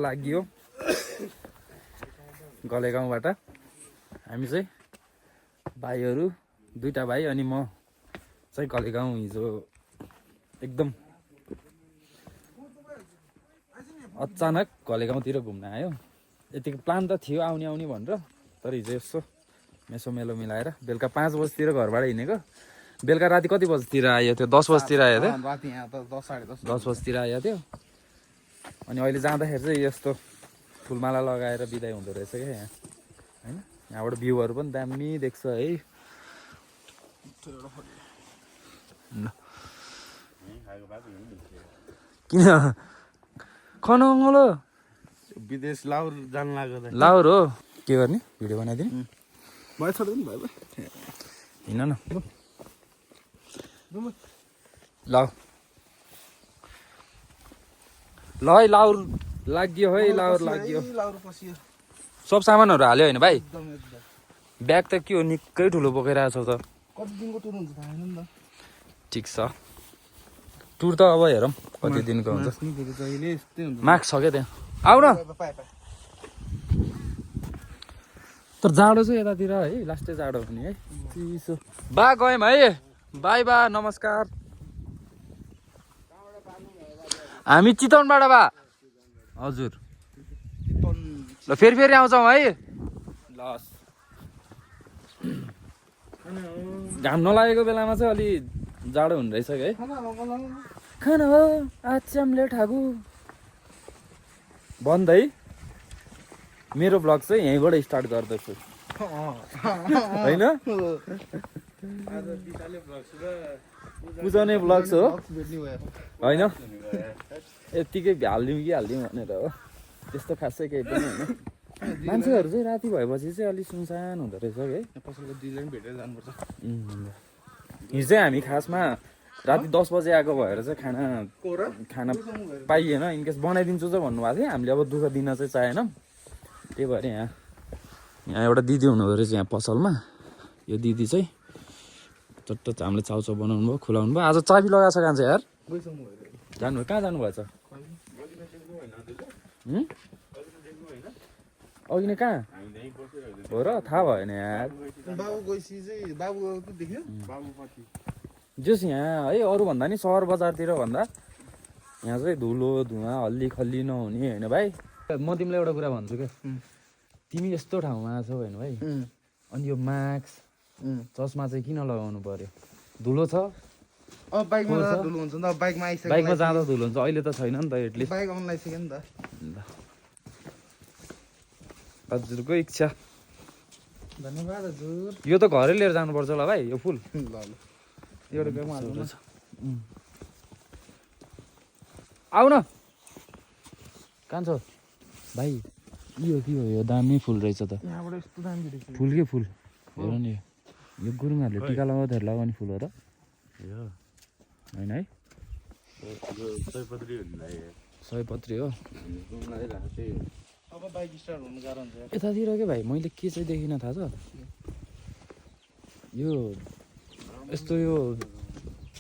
लागि गलेगाउँबाट हामी चाहिँ भाइहरू दुईटा भाइ अनि म चाहिँ गलेगाउँ हिजो एकदम अचानक गलेगाउँतिर घुम्न आयो। यतिको प्लान त थियो आउने भनेर, तर हिजो यसो मेसो मेलो मिलाएर बेलुका 5 बजीतिर घरबाट हिँडेको। बेलुका राति कति बजीतिर आयो त्यो? 10 बजीतिर आयो थियो। राति यहाँ त 10 साढे 10 बजीतिर आयो थियो। अनि अहिले जाँदाखेरि चाहिँ यस्तो फुलमाला लगाएर बिदाई हुँदो रहेछ क्या यहाँ होइन। यहाँबाट भ्यूहरू पनि दामी देख्छ है। किन खनङ्गलो विदेश लाउर जान लाग्यो। लाउर हो के गर्ने? भिडियो बनाइदिने भाइ छोड्दिनु भाइ हिँड न ल ल है लाउर लाग्यो है। लाउर लाग्यो। सब सामानहरू हाल्यो होइन भाइ? ब्याग त के हो निकै ठुलो बोकेर आएको छ त। कति दिनको टुर हुन्छ थाहा छैन नि त। ठिक छ टुर त अब हेरौँ कति दिनको हुन्छ। मार्क्स छ क्या त्यहाँ आऊ न। तर जाडो चाहिँ यतातिर है लास्टै जाडो हुने है। चिसो बा गयौँ है। बाई बा नमस्कार। हामी चितवनबाट बा। हजुर ल फेरि आउँछौँ है। लस घाम नलागेको बेलामा चाहिँ अलि जाडो हुने रहेछ है। खाना हो आचमले ठाकु बन्द है। मेरो ब्लग चाहिँ यहीँबाट स्टार्ट गर्दैछु होइन। बुझाउने ब्लग्स हो होइन। यत्तिकै हालिदिउँ कि हालिदिउँ भनेर हो। त्यस्तो खासै केही पनि होइन। मान्छेहरू चाहिँ राति भएपछि चाहिँ अलिक सुनसान हुँदो रहेछ है। पसलको दिदीले पनि भेटेर जानुपर्छ। हिजो चाहिँ हामी खासमा राति 10 बजे आएको भएर चाहिँ खाना पाइएन। इनकेस बनाइदिन्छु चाहिँ भन्नुभएको थियो। हामीले अब दुःख दिन चाहिँ चाहेन। त्यही भएर यहाँ एउटा दिदी हुनुहुँदो रहेछ यहाँ पसलमा। यो दिदी चाहिँ चट्ट हामीले चाउचाउ बनाउनु भयो खुलाउनु भयो। आज चाबी लगाएको छ कान्छ यार। जानुभयो कहाँ जानुभएछ? अघि नै कहाँ हो र? थाहा भएन यार। जस यहाँ है अरूभन्दा नि सहर बजारतिर भन्दा यहाँ चाहिँ धुलो धुवा हल्ली खल्ली नहुने होइन भाइ। म तिमीलाई एउटा कुरा भन्छु क्या। तिमी यस्तो ठाउँमा छौ होइन भाइ। अनि यो मास्क चस्मा चाहिँ किन लगाउनु पर्यो? धुलो छ। बाइकमा जाँदा धुलो हुन्छ नि त। बाइकमा जाँदा धुलो हुन्छ। अहिले त छैन नि त एटलिस्ट। बाइक आउन लागिसक्यो नि त। हजुरको इच्छा। धन्यवाद हजुर। यो त घरै लिएर जानुपर्छ होला भाइ यो फुल। ल एउटा ब्यागमा हाल्नु न। आऊ न कहाँ छ भाइ? यो के हो? यो दामी फुल रहेछ त। यहाँबाट यस्तो दामी देख्छ। फुल के फुल हेर नि। यो गुरुङहरूले टिका लगाउँदाखेरि लगाउने फुल हो र होइन है? सयपत्री हो। अब बाइक स्टार्ट हुनु गाह्रो हुन्छ। यतातिर के भाइ मैले के चाहिँ देखिनँ थाहा छ? यो यस्तो यो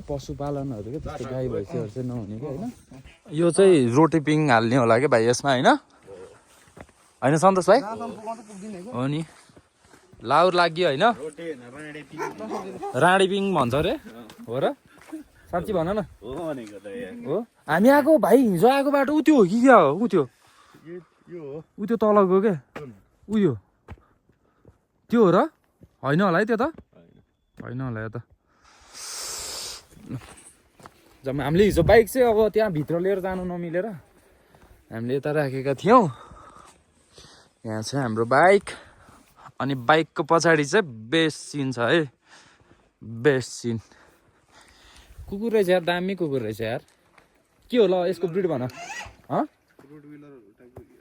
पशुपालनहरू क्या त्यस्तो गाई भैँसीहरू चाहिँ नहुने क्या होइन। यो चाहिँ रोटी पिङ हाल्ने होला क्या भाइ यसमा होइन। होइन सन्तोष भाइ हो नि। लाउर लाग्यो होइन। राँडी पिङ भन्छ अरे हो र? साँच्ची भन न। हो हामी आएको भाइ हिजो आएको बाटो उ त्यो हो कि क्या हो? उ त्यो तलको क्या उयो त्यो हो र? होइन होला है त्यो त? होइन होला यो त। जब हामीले हिजो बाइक चाहिँ अब त्यहाँ भित्र लिएर जानु नमिलेर हामीले यता राखेका थियौँ। यहाँ चाहिँ हाम्रो बाइक अनि बाइकको पछाडि चाहिँ बेस्ट सिन छ है। Best scene. कुकुर रहेछ यार दामी कुकुर रहेछ यार। के हो ल यसको ब्रिड भन।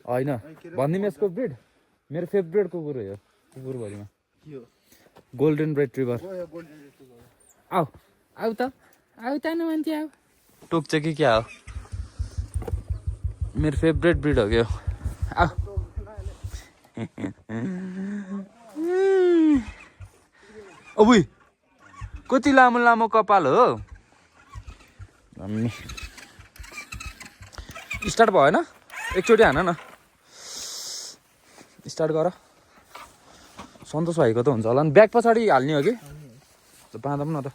होइन भनिदिउँ यसको ब्रिड। मेरो फेभरेट कुकुर हो यो कुकुरभरिमा। गोल्डन रेट्रिभर। आऊ आऊ त आऊ त न मान्छे आऊ। टोक्छ कि क्या हो? मेरो फेभरेट ब्रिड हो क्या आऊ। अबुई कति लामो लामो कपाल हो। स्टार्ट भएन एकचोटि हान न। स्टार्ट गर सन्तोष भाइको त हुन्छ होला नि ब्याग पछाडि हाल्ने हो कि बाँधा पनि न त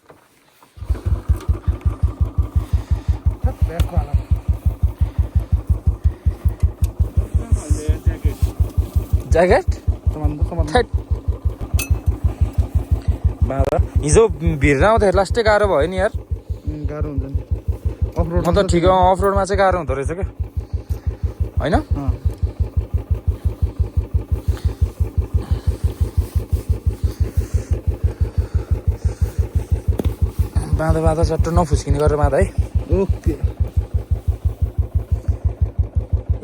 ज्याकेट बाँधा हिजो भिड आउँदाखेरि लास्टै गाह्रो भयो नि यार गाह्रो हुन्छ नि अफरोड म त ठिक अफरोडमा चाहिँ गाह्रो हुँदो रहेछ क्या होइन बाँधा चट्ट नफुस्किने गरेर बाँधा है ओके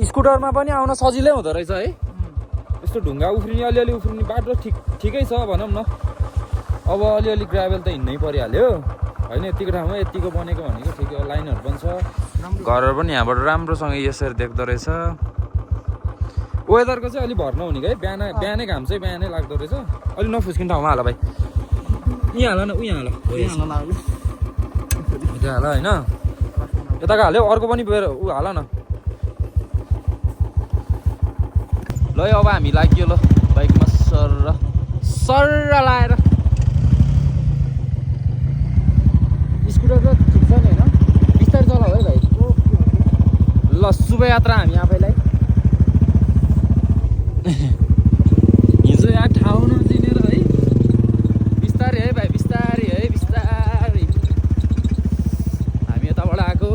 स्कुटरमा पनि आउन सजिलै हुँदो रहेछ है यस्तो ढुङ्गा उफ्रिने अलिअलि उफ्रिने बाटो ठिकै छ भनौँ न अब अलिअलि ग्राभेल त हिँड्नै परिहाल्यो होइन यतिको ठाउँमा यतिको बनेको भनेको ठिक हो लाइनहरू पनि छ घरहरू पनि यहाँबाट राम्रोसँग यसरी देख्दो रहेछ वेदरको चाहिँ अलिक भर नहुने है बिहानै घाम चाहिँ बिहानै लाग्दो रहेछ अलिक नफुस्किने ठाउँमा हाल भाइ यहाँ हाल न ऊ यहाँ हाल त्यहाँ हाल होइन यताको हाल्यो अर्को पनि ऊ हाल न ल अब हामी लाग्यो ल बाइकमा सर्र लाएर स्कुटर त ठिक छ नि होइन बिस्तारै चलाऊ है भाइ ल शुभ यात्रा हामी आफैलाई हिजो यहाँ ठाउँ नचिनेर है बिस्तारै है भाइ बिस्तारै है बिस्तारै हामी यताबाट आएको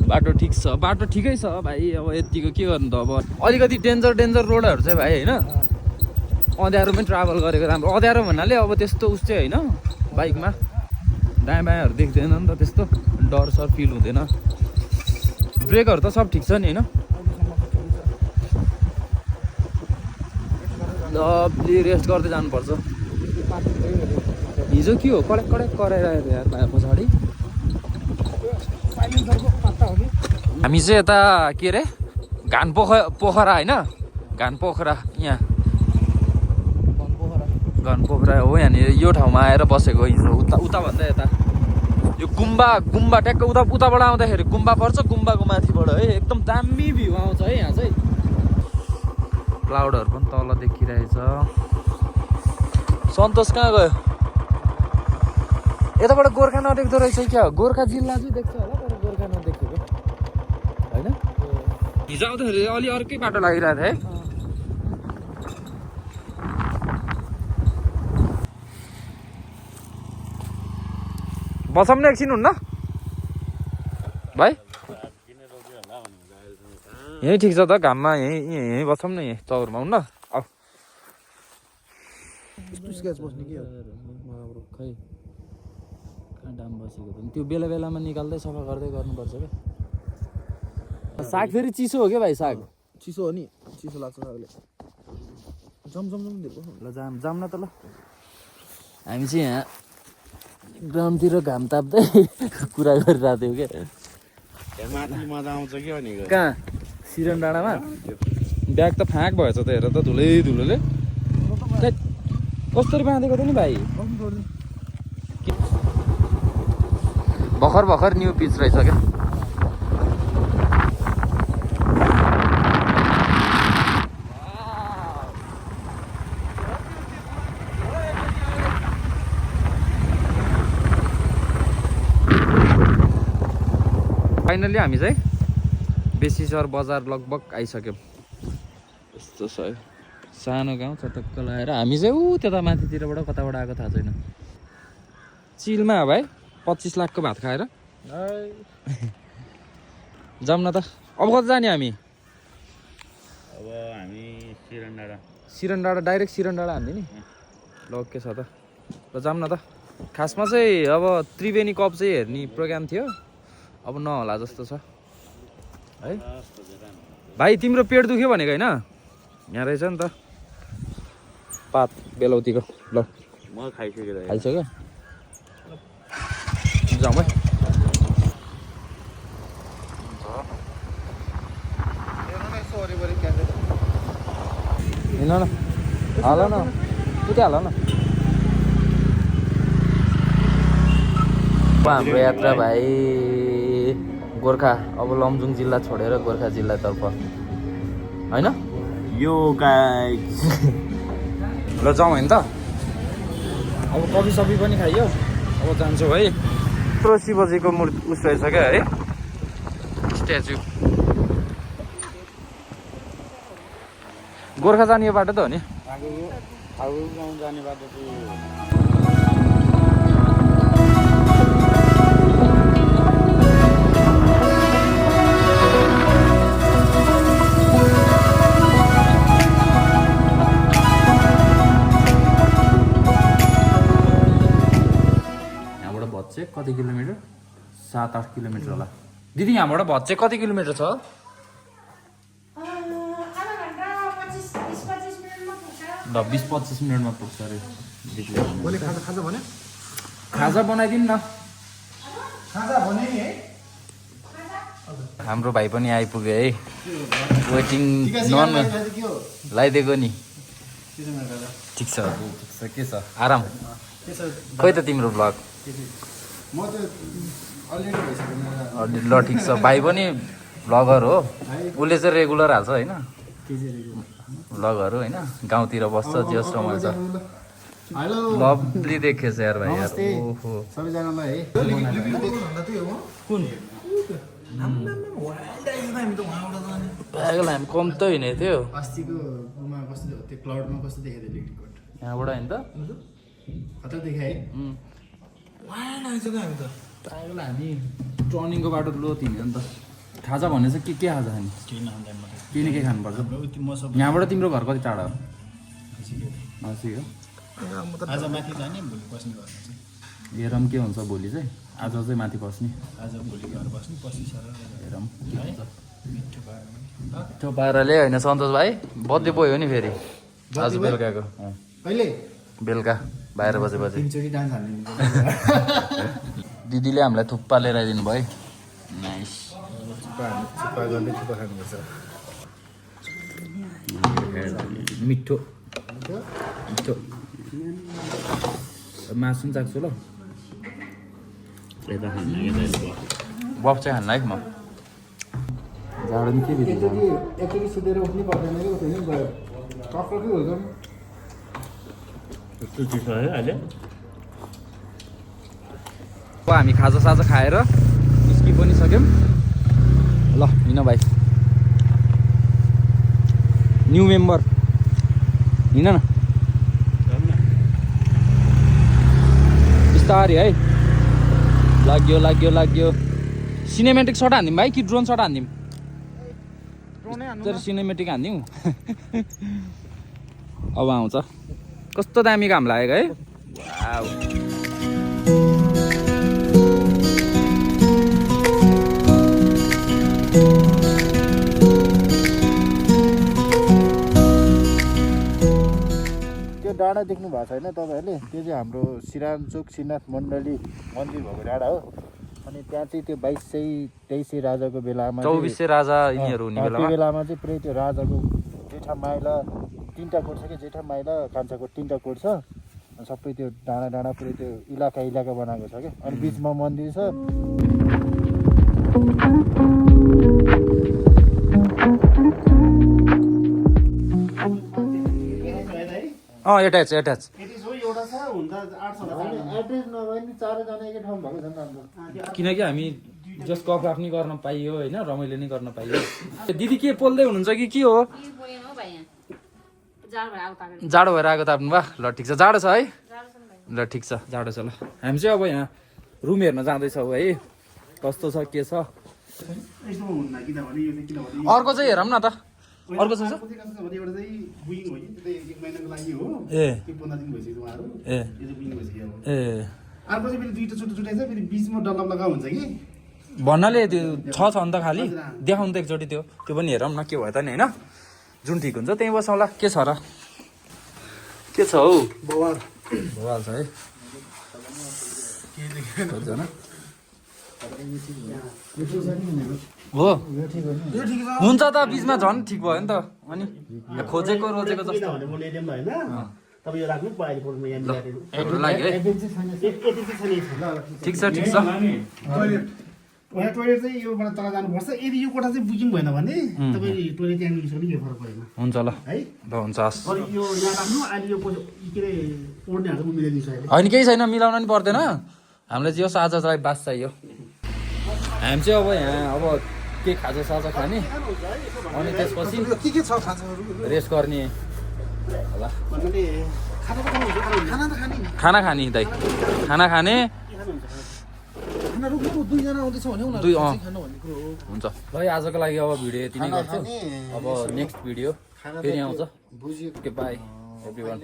बाटो ठिक छ बाटो ठिकै छ भाइ अब यतिको के गर्नु त अब अलिकति डेन्जर रोडहरू चाहिँ भाइ होइन अँध्यारोमै ट्राभल गरेको राम्रो अँध्यारो भन्नाले अब त्यस्तो उस चाहिँ होइन बाइकमा दायाँ बायाँहरू देख्दैन नि त त्यस्तो डर सर फिल हुँदैन ब्रेकहरू त सब ठिक छ नि होइन लभली रेस्ट गर्दै जानुपर्छ हिजो के हो कडेक कराइरहेको यार भाइ पछाडि हामी चाहिँ यता के अरे घान पोखरा होइन घान पोखरा यहाँ घान पोखरा हो यहाँनिर यो ठाउँमा आएर बसेको हिजो उता भन्दा यता यो गुम्बा ट्याक्क उताबाट आउँदाखेरि गुम्बा पर्छ गुम्बाको माथिबाट है एकदम दामी भ्यू आउँछ है यहाँ चाहिँ क्लाउडहरू पनि तल देखिरहेछ सन्तोष कहाँ गयो यताबाट गोर्खा नदेख्दो रहेछ क्या गोर्खा जिल्ला चाहिँ देख्छ होला तर गोर्खा नदेखेको होइन हिजो आउँदाखेरि अलि अर्कै बाटो लागिरहेको थियो है बसौँ न एकछिन हुन्न भाइ यहीँ ठिक छ त घाममा यहीँ बसौँ न यहीँ चौरमा हुन्न औ खै कहाँ डाम बसेको त त्यो बेला बेलामा निकाल्दै सफा गर्दै गर्नुपर्छ क्या साग फेरि चिसो हो क्या भाइ साग चिसो हो नि चिसो लाग्छ सागले जम ल जाम न त ल हामी चाहिँ यहाँ ग्राउन्डतिर घाम ताप्दै कुरा गरिरहेको थियौँ क्या मजा आउँछ कि भनेको कहाँ सिरन डाँडामा ब्याग त फाँक भएछ त हेर त धुलोले कसरी बाँधेको त नि भाइ भर्खर न्यू पिच रहेछ क्या फाइनली हामी चाहिँ बेसीसर बजार लगभग आइसक्यौँ यस्तो छ है सानो गाउँ चटक्क लगाएर हामी चाहिँ ऊ त्यता माथितिरबाट कताबाट आएको थाहा छैन चिलमा भाइ 25 लाखको भात खाएर जाऊँ न त अब कता जाने हामी अब हामी सिरन डाँडा डाइरेक्ट सिरन डाँडा हान्ने नि ल के छ त ल जाऊँ न त खासमा चाहिँ अब त्रिवेणी कप चाहिँ हेर्ने प्रोग्राम थियो अब नहोला जस्तो छ है भाइ तिम्रो पेट दुख्यो भनेको होइन यहाँ रहेछ नि त पात बेलौतीको ल म खाइसक्यो खाइसक्यो जाउँ है हिँड न हाल न उतै हाल न हाम्रो यात्रा भाइ गोर्खा अब लमजुङ जिल्ला छोडेर गोर्खा जिल्लातर्फ होइन यो गाइस ल जाउँ होइन त अब कफी सफी पनि खाइयो अब जान्छौँ है यत्रो शिवजीको मूर्ति उस रहेछ क्या है स्ट्याचु गोर्खा जाने यो बाटो त हो नि गाउँ जाने बाटो चाहिँ चाहिँ कति किलोमिटर 7-8 किलोमिटर होला दिदी यहाँबाट भद चाहिँ कति किलोमिटर छ ल 20-25 मिनटमा पुग्छ अरे खाजा बनाइदिउँ न हाम्रो भाइ पनि आइपुग्यो है वेटिङ नन लगाइदिएको नि ठिक छ के छ आराम खोइ त तिम्रो ब्लग ल ठिक छ भाइ पनि भ्लगर हो उसले चाहिँ रेगुलर हाल्छ होइन भ्लगहरू होइन गाउँतिर बस्छ जस रमाइन्छ लभली देखेछ यार भाइ यार ओहो सबैजनालाई पागल हामी कम त होइन थियो अस्तिको कस्तो त्यो क्लाउडमा कस्तो देखायो त्यो यहाँबाट होइन त खतरा देखाए पागल हामी टर्निङको बाटो लो तिमी हो नि त खाजा भने चाहिँ के खाजा खाने के न के खानुपर्छ यहाँबाट तिम्रो घर कति टाढा हो नजिक हो आज माथि जाने भोलि बस्ने घर हेरौँ के हुन्छ भोलि चाहिँ आज चाहिँ माथि बस्ने आज भोलि घर बस्ने पछि सर हेरौँ मिठो पाराले होइन सन्तोष भाइ बर्थडे बोय हो नि फेरि आज बेलुकाको कहिले बेलुका 12 बजेपछि तिनचोटि डान्स हाल्ने दिदीले हामीलाई थुक्पा लिएर आइदिनु भयो नाइस थुक्पा गर्ने थुक्पा खानुपर्छ मिठो मिठो मासु पनि चाख्छु ल बफ चाहिँ खान्न है म जाडो नि के एकचोटि सुतेर उठ्नै पर्दैन कि उठ्नै भयो टक्कै हुन्छ अब हामी खाजा खाएर निस्कि पनि सक्यौँ ल हिँड भाइ न्यू मेम्बर हिँड न बिस्तारै है लाग्यो सिनेमेटिक सर्ट हानिदिउँ भाइ कि ड्रोन सर्ट हानिदिउँ तर सिनेमेटिक हानिदिउँ अब आउँछ कस्तो दामी काम लागेको है वाउ त्यो डाँडा देख्नु भएको छैन तपाईँहरूले त्यो चाहिँ हाम्रो सिरानचोक श्रीनाथ मण्डली मन्दिर भएको डाँडा हो अनि त्यहाँ चाहिँ त्यो 2223 राजाको बेलामा 2400 राजा यिनीहरू हुने त्यो बेलामा चाहिँ पुरै त्यो राजाको जेठा माइला 3टा कोट छ कि जेठा माइला कान्छा कोट 3टा कोट छ सबै त्यो डाँडा पुरै त्यो इलाका बनाएको छ क्या अनि बिचमा मन्दिर छ एट्याच किनकि हामी जस गफ राख्ने गर्न पाइयो होइन रमाइलो नै गर्न पाइयो दिदी के पोल्दै हुनुहुन्छ कि हो जाडो भएर आएको ताप्नु भा ल ठिक छ जाडो छ है ल ठिक छ जाडो छ ल हामी चाहिँ अब यहाँ रुम हेर्न जाँदैछौँ है कस्तो छ के छ अर्को चाहिँ हेरौँ न त अर्को छ भन्नाले त्यो छ नि त खालि देखाउनु त एकचोटि त्यो पनि हेरौँ न के भयो त नि होइन जुन ठिक हुन्छ त्यहीँ बसौँला के छ र के छ हौ बवाल छ है हो हुन्छ त बिचमा झन् ठिक भयो नि त अनि खोजेको रोजेको जस्तो ठिक छ यहाँ टोइलेट चाहिँ योबाट तल जानुपर्छ यदि यो कोठा चाहिँ बुकिङ भएन भने तपाईँ टोइलेट त्यहाँ मिल्छ भने केही फरक परेन हुन्छ ल है ल हुन्छ हस् अनि यो यहाँ राख्नु अहिले यो के अरे ओड्नेहरू म मिलाइदिन्छु अहिले होइन केही छैन मिलाउन नि पर्दैन हामीलाई चाहिँ यो आज चाहिँ बास चाहियो हामी चाहिँ अब यहाँ अब के खाजा साजा खाने अनि त्यसपछि के छ खाजाहरू रेस्ट गर्ने होला भन्नाले खाना पकाउनुहुन्छ खाना त खाने खाना खाने दाइ खाना खाने खाना रोक्नु दुईजना आउँदैछ भने उनीहरू दुई चाहिँ खानु भन्ने कुरो हो हुन्छ ल है आजको लागि अब भिडियो यति नै गर्छु अब नेक्स्ट भिडियो फेरि आउँछ बुझियो ओके बाई एभ्रिवान